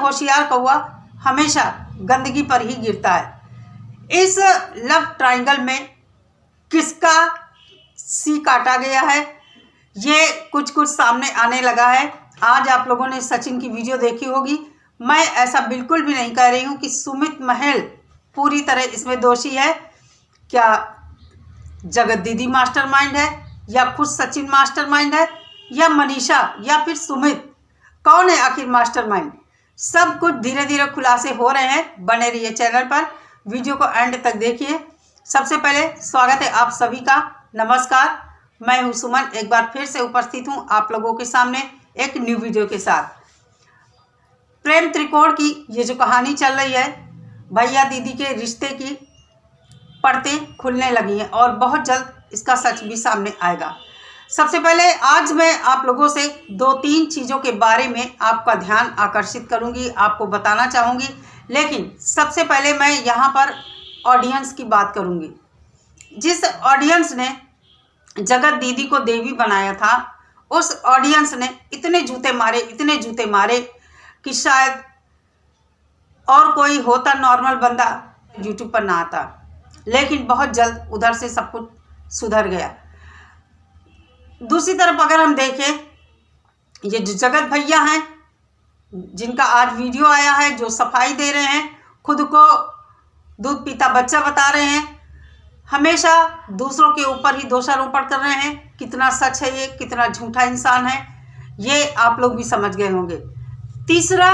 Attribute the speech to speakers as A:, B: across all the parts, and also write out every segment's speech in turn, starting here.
A: होशियार कौवा हमेशा गंदगी पर ही गिरता है। इस लव ट्रायंगल में किसका सी काटा गया है, ये कुछ कुछ सामने आने लगा है। आज आप लोगों ने सचिन की वीडियो देखी होगी। मैं ऐसा बिल्कुल भी नहीं कह रही हूँ कि सुमित महल पूरी तरह इसमें दोषी है। क्या जगत दीदी मास्टरमाइंड है, या खुद सचिन मास्टरमाइंड है, या मनीषा, या फिर सुमित? कौन है आखिर मास्टरमाइंड? सब कुछ धीरे धीरे खुलासे हो रहे हैं। बने रहिए चैनल पर, वीडियो को एंड तक देखिए। सबसे पहले स्वागत है आप सभी का। नमस्कार, मैं हूं सुमन, एक बार फिर से उपस्थित हूं आप लोगों के सामने एक न्यू वीडियो के साथ। प्रेम त्रिकोण की ये जो कहानी चल रही है, भैया दीदी के रिश्ते की परतें खुलने लगी हैं और बहुत जल्द इसका सच भी सामने आएगा। सबसे पहले आज मैं आप लोगों से 2-3 चीज़ों के बारे में आपका ध्यान आकर्षित करूंगी, आपको बताना चाहूँगी। लेकिन सबसे पहले मैं यहाँ पर ऑडियंस की बात करूंगी। जिस ऑडियंस ने जगत दीदी को देवी बनाया था, उस ऑडियंस ने इतने जूते मारे कि शायद और कोई होता नॉर्मल बंदा यूट्यूब पर ना आता। लेकिन बहुत जल्द उधर से सब कुछ सुधर गया। दूसरी तरफ अगर हम देखें, ये जो जगत भैया हैं, जिनका आज वीडियो आया है, जो सफाई दे रहे हैं, खुद को दूध पीता बच्चा बता रहे हैं, हमेशा दूसरों के ऊपर ही दोषारोपण कर रहे हैं। कितना सच है ये, कितना झूठा इंसान है, ये आप लोग भी समझ गए होंगे। तीसरा,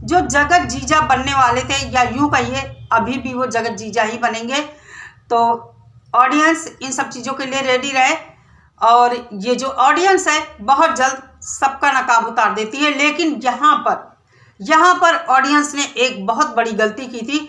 A: जो जगत जीजा बनने वाले थे, या यूं कहिए अभी भी वो जगत जीजा ही बनेंगे, तो ऑडियंस इन सब चीज़ों के लिए रेडी रहे। और ये जो ऑडियंस है बहुत जल्द सबका नकाब उतार देती है। लेकिन यहाँ पर ऑडियंस ने एक बहुत बड़ी गलती की थी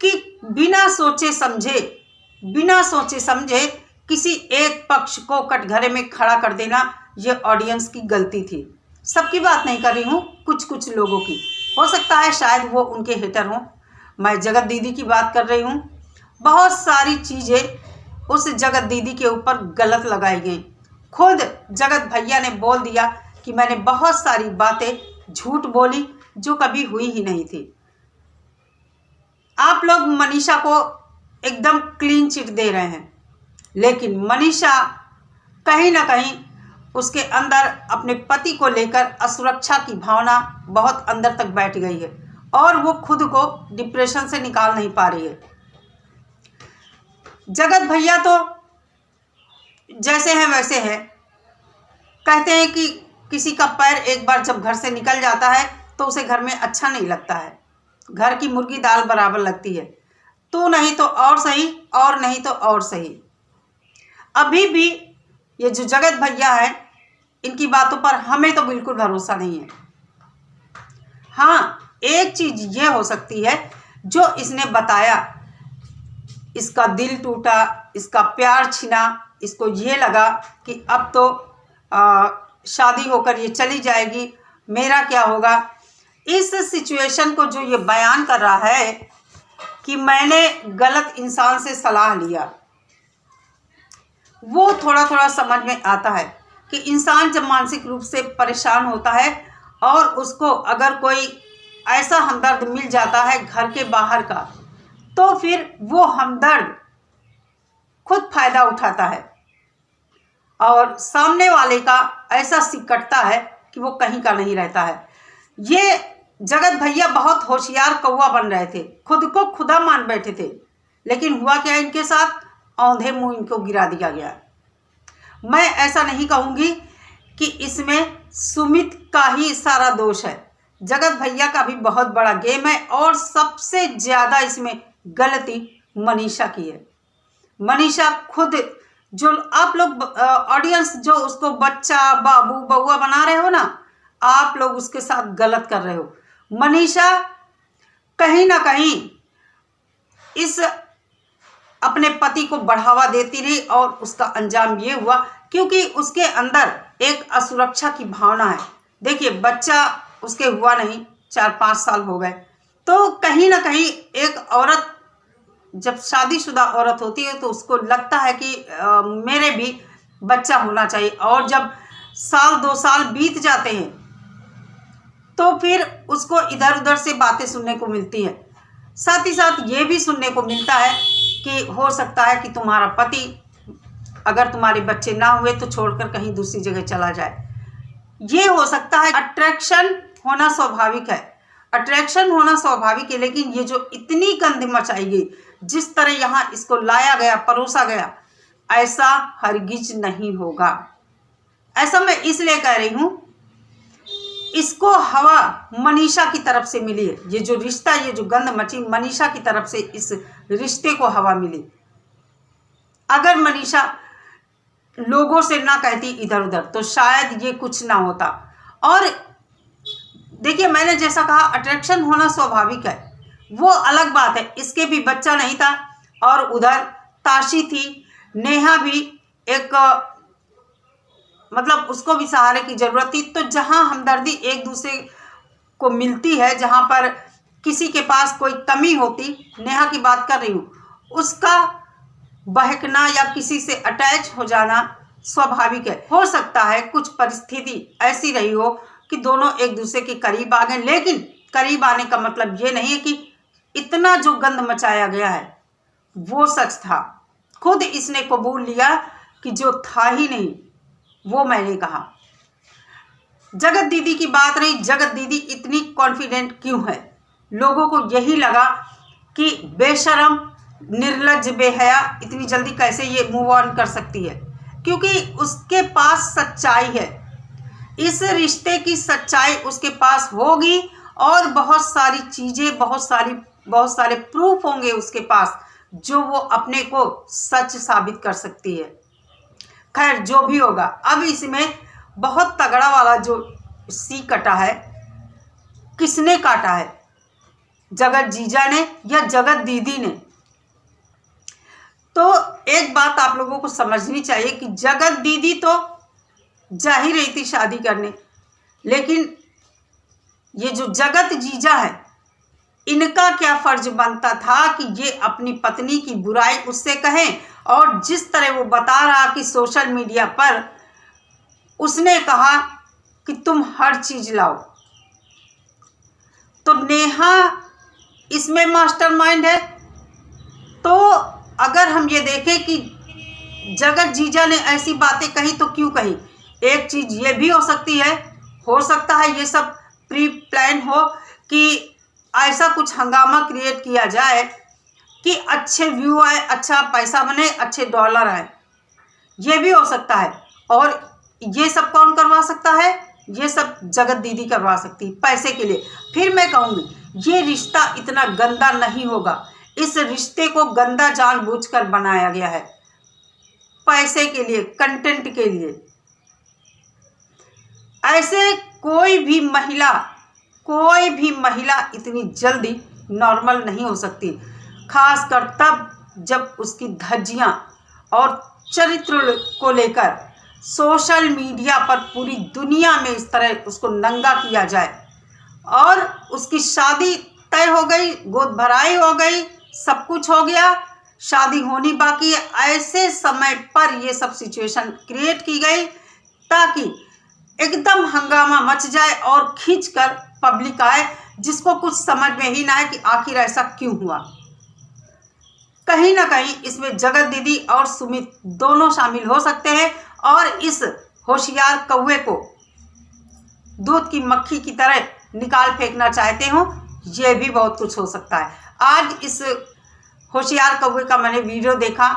A: कि बिना सोचे समझे किसी एक पक्ष को कटघरे में खड़ा कर देना, ये ऑडियंस की गलती थी। सबकी बात नहीं कर रही हूँ, कुछ लोगों की। हो सकता है शायद वो उनके हेटर हों। मैं जगत दीदी की बात कर रही हूँ। बहुत सारी चीज़ें उस जगत दीदी के ऊपर गलत लगाई गई। खुद जगत भैया ने बोल दिया कि मैंने बहुत सारी बातें झूठ बोली जो कभी हुई ही नहीं थी। आप लोग मनीषा को एकदम क्लीन चिट दे रहे हैं, लेकिन मनीषा कहीं ना कहीं उसके अंदर अपने पति को लेकर असुरक्षा की भावना बहुत अंदर तक बैठ गई है और वो खुद को डिप्रेशन से निकाल नहीं पा रही है। जगत भैया तो जैसे हैं वैसे हैं। कहते हैं कि किसी का पैर एक बार जब घर से निकल जाता है तो उसे घर में अच्छा नहीं लगता है। घर की मुर्गी दाल बराबर लगती है, तो नहीं तो और सही, और नहीं तो और सही। अभी भी ये जो जगत भैया हैं, इनकी बातों पर हमें तो बिल्कुल भरोसा नहीं है। हाँ, एक चीज ये हो सकती है, जो इसने बताया, इसका दिल टूटा, इसका प्यार छिना, इसको ये लगा कि अब तो शादी होकर ये चली जाएगी, मेरा क्या होगा। इस सिचुएशन को जो ये बयान कर रहा है कि मैंने गलत इंसान से सलाह लिया, वो थोड़ा समझ में आता है कि इंसान जब मानसिक रूप से परेशान होता है और उसको अगर कोई ऐसा हमदर्द मिल जाता है घर के बाहर का, तो फिर वो हमदर्द खुद फायदा उठाता है और सामने वाले का ऐसा सिकटता है कि वो कहीं का नहीं रहता है। ये जगत भैया बहुत होशियार कौवा बन रहे थे, खुद को खुदा मान बैठे थे, लेकिन हुआ क्या इनके साथ? औंधे मुंह इनको गिरा दिया गया। मैं ऐसा नहीं कहूँगी कि इसमें सुमित का ही सारा दोष है, जगत भैया का भी बहुत बड़ा गेम है और सबसे ज़्यादा इसमें गलती मनीषा की है। मनीषा खुद, जो आप लोग ऑडियंस जो उसको बच्चा, बाबू, बउआ बना रहे हो ना, आप लोग उसके साथ गलत कर रहे हो। मनीषा कहीं ना कहीं इस अपने पति को बढ़ावा देती रही और उसका अंजाम ये हुआ क्योंकि उसके अंदर एक असुरक्षा की भावना है। देखिए, बच्चा उसके हुआ नहीं, 4-5 साल हो गए, तो कहीं ना कहीं एक औरत जब शादीशुदा औरत होती है तो उसको लगता है कि मेरे भी बच्चा होना चाहिए। और जब 1-2 साल बीत जाते हैं तो फिर उसको इधर उधर से बातें सुनने को मिलती है। साथ ही साथ ये भी सुनने को मिलता है कि हो सकता है कि तुम्हारा पति, अगर तुम्हारे बच्चे ना हुए तो छोड़कर कहीं दूसरी जगह चला जाए। ये हो सकता है। अट्रैक्शन होना स्वाभाविक है, अट्रैक्शन होना स्वाभाविक है, लेकिन ये जो इतनी गंध मचाई गई, जिस तरह यहाँ इसको लाया गया, परोसा गया, ऐसा हरगिज नहीं होगा। ऐसा मैं इसलिए कह रही हूं, इसको हवा मनीषा की तरफ से मिली है। ये जो रिश्ता, ये जो गंध मची, मनीषा की तरफ से इस रिश्ते को हवा मिली। अगर मनीषा लोगों से ना कहती इधर उधर तो शायद ये कुछ ना होता। और देखिए, मैंने जैसा कहा अट्रैक्शन होना स्वाभाविक है, वो अलग बात है। इसके भी बच्चा नहीं था और उधर ताशी थी, नेहा भी एक, मतलब उसको भी सहारे की जरूरत थी। तो जहां हमदर्दी एक दूसरे को मिलती है, जहां पर किसी के पास कोई कमी होती, नेहा की बात कर रही हूं, उसका बहकना या किसी से अटैच हो जाना स्वाभाविक है। हो सकता है कुछ परिस्थिति ऐसी रही हो कि दोनों एक दूसरे के करीब आ गए, लेकिन करीब आने का मतलब ये नहीं है कि इतना जो गंद मचाया गया है वो सच था। खुद इसने कबूल लिया कि जो था ही नहीं वो मैंने कहा। जगत दीदी की बात रही, जगत दीदी इतनी कॉन्फिडेंट क्यों है? लोगों को यही लगा कि बेशरम, निर्लज्ज, बेहया इतनी जल्दी कैसे ये मूव ऑन कर सकती है, क्योंकि उसके पास सच्चाई है। इस रिश्ते की सच्चाई उसके पास होगी और बहुत सारी चीजें, बहुत सारे प्रूफ होंगे उसके पास, जो वो अपने को सच साबित कर सकती है। खैर, जो भी होगा, अब इसमें बहुत तगड़ा वाला जो सी कटा है, किसने काटा है? जगत जीजा ने या जगत दीदी ने? तो एक बात आप लोगों को समझनी चाहिए कि जगत दीदी तो जा ही रही थी शादी करने, लेकिन ये जो जगत जीजा है, इनका क्या फर्ज बनता था कि ये अपनी पत्नी की बुराई उससे कहें। और जिस तरह वो बता रहा कि सोशल मीडिया पर उसने कहा कि तुम हर चीज लाओ, तो नेहा इसमें मास्टरमाइंड है। तो अगर हम ये देखें कि जगत जीजा ने ऐसी बातें कही तो क्यों कही? एक चीज ये भी हो सकती है, हो सकता है ये सब प्री प्लान हो कि ऐसा कुछ हंगामा क्रिएट किया जाए कि अच्छे व्यू आए, अच्छा पैसा बने, अच्छे डॉलर आए। ये भी हो सकता है। और ये सब कौन करवा सकता है? ये सब जगत दीदी करवा सकती, पैसे के लिए। फिर मैं कहूँगी ये रिश्ता इतना गंदा नहीं होगा। इस रिश्ते को गंदा जानबूझकर बनाया गया है, पैसे के लिए, कंटेंट के लिए। ऐसे कोई भी महिला इतनी जल्दी नॉर्मल नहीं हो सकती, खासकर तब जब उसकी धज्जियां और चरित्र को लेकर सोशल मीडिया पर पूरी दुनिया में इस तरह उसको नंगा किया जाए। और उसकी शादी तय हो गई, गोद भराई हो गई, सब कुछ हो गया, शादी होनी बाकी है। ऐसे समय पर ये सब सिचुएशन क्रिएट की गई ताकि एकदम हंगामा मच जाए और खींचकर पब्लिक आए, जिसको कुछ समझ में ही ना आए कि आखिर ऐसा क्यों हुआ। कहीं ना कहीं इसमें जगत दीदी और सुमित दोनों शामिल हो सकते हैं और इस होशियार कौवे को दूध की मक्खी की तरह निकाल फेंकना चाहते हो। ये भी बहुत कुछ हो सकता है। आज इस होशियार कौवे का मैंने वीडियो देखा,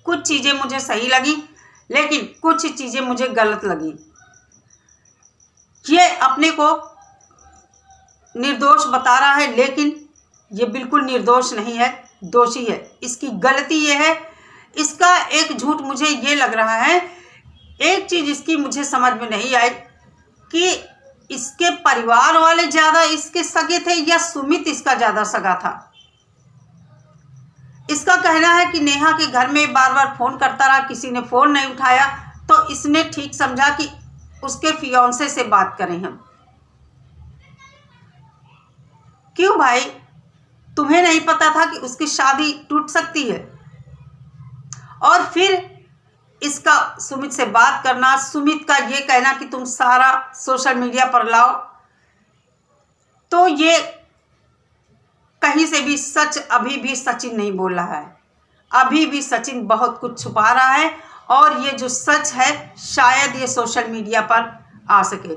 A: कुछ चीज़ें मुझे सही लगी लेकिन कुछ चीज़ें मुझे गलत लगी। ये अपने को निर्दोष बता रहा है, लेकिन ये बिल्कुल निर्दोष नहीं है, दोषी है। इसकी गलती ये है, इसका एक झूठ मुझे ये लग रहा है। एक चीज़ इसकी मुझे समझ में नहीं आई कि इसके परिवार वाले ज़्यादा इसके सगे थे या सुमित इसका ज़्यादा सगा था। इसका कहना है कि नेहा के घर में बार बार फ़ोन करता रहा, किसी ने फ़ोन नहीं उठाया, तो इसने ठीक समझा कि उसके फियांसे से बात करें हम। क्यों भाई, तुम्हें नहीं पता था कि उसकी शादी टूट सकती है? और फिर इसका सुमित से बात करना, सुमित का ये कहना कि तुम सारा सोशल मीडिया पर लाओ, तो ये कहीं से भी सच अभी भी सचिन नहीं बोल रहा है। अभी भी सचिन बहुत कुछ छुपा रहा है और ये जो सच है शायद ये सोशल मीडिया पर आ सके।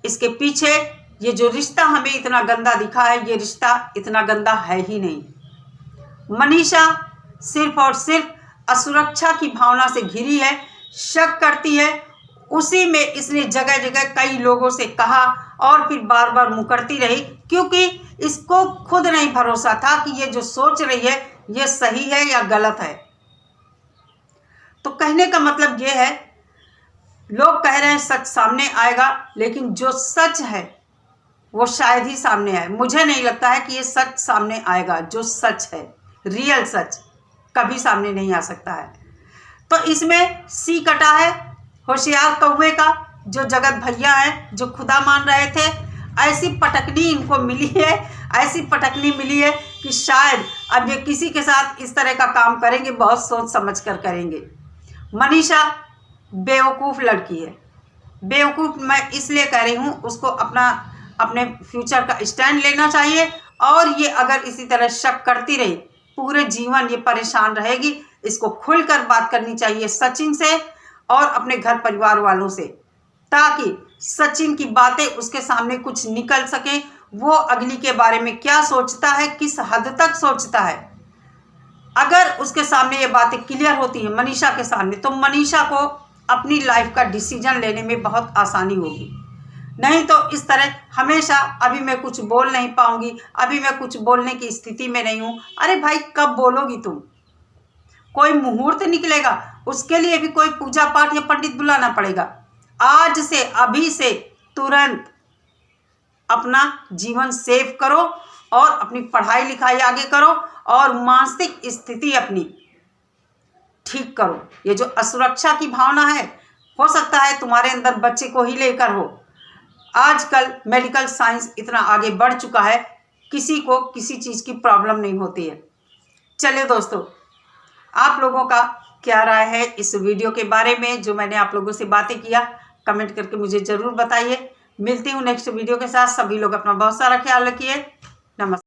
A: इसके पीछे ये जो रिश्ता हमें इतना गंदा दिखा है, ये रिश्ता इतना गंदा है ही नहीं। मनीषा सिर्फ और सिर्फ असुरक्षा की भावना से घिरी है, शक करती है, उसी में इसने जगह जगह कई लोगों से कहा और फिर बार बार मुकरती रही, क्योंकि इसको खुद नहीं भरोसा था कि ये जो सोच रही है ये सही है या गलत है। तो कहने का मतलब ये है, लोग कह रहे हैं सच सामने आएगा, लेकिन जो सच है वो शायद ही सामने आए। मुझे नहीं लगता है कि ये सच सामने आएगा। जो सच है, रियल सच कभी सामने नहीं आ सकता है। तो इसमें सी कटा है होशियार कौवे का, जो जगत भैया है, जो खुदा मान रहे थे। ऐसी पटकनी इनको मिली है, ऐसी पटकनी मिली है कि शायद अब ये किसी के साथ इस तरह का काम करेंगे, बहुत सोच समझ कर करेंगे। मनीषा बेवकूफ़ लड़की है। बेवकूफ़ मैं इसलिए कह रही हूँ, उसको अपने फ्यूचर का स्टैंड लेना चाहिए। और ये अगर इसी तरह शक करती रही पूरे जीवन ये परेशान रहेगी। इसको खुलकर बात करनी चाहिए सचिन से और अपने घर परिवार वालों से, ताकि सचिन की बातें उसके सामने कुछ निकल सके। वो अगली के बारे में क्या सोचता है, किस हद तक सोचता है। अगर उसके सामने ये बातें क्लियर होती हैं मनीषा के सामने, तो मनीषा को अपनी लाइफ का डिसीजन लेने में बहुत आसानी होगी। नहीं तो इस तरह हमेशा अभी मैं कुछ बोल नहीं पाऊंगी, अभी मैं कुछ बोलने की स्थिति में नहीं हूँ। अरे भाई, कब बोलोगी तुम? कोई मुहूर्त निकलेगा, उसके लिए भी कोई पूजा पाठ या पंडित बुलाना पड़ेगा। आज से, अभी से तुरंत अपना जीवन सेव करो और अपनी पढ़ाई लिखाई आगे करो और मानसिक स्थिति अपनी ठीक करो। ये जो असुरक्षा की भावना है, हो सकता है तुम्हारे अंदर बच्चे को ही लेकर हो। आजकल मेडिकल साइंस इतना आगे बढ़ चुका है, किसी को किसी चीज़ की प्रॉब्लम नहीं होती है। चलिए दोस्तों, आप लोगों का क्या राय है इस वीडियो के बारे में जो मैंने आप लोगों से बातें किया, कमेंट करके मुझे ज़रूर बताइए। मिलती हूँ नेक्स्ट वीडियो के साथ। सभी लोग अपना बहुत सारा ख्याल रखिए। नमस्कार।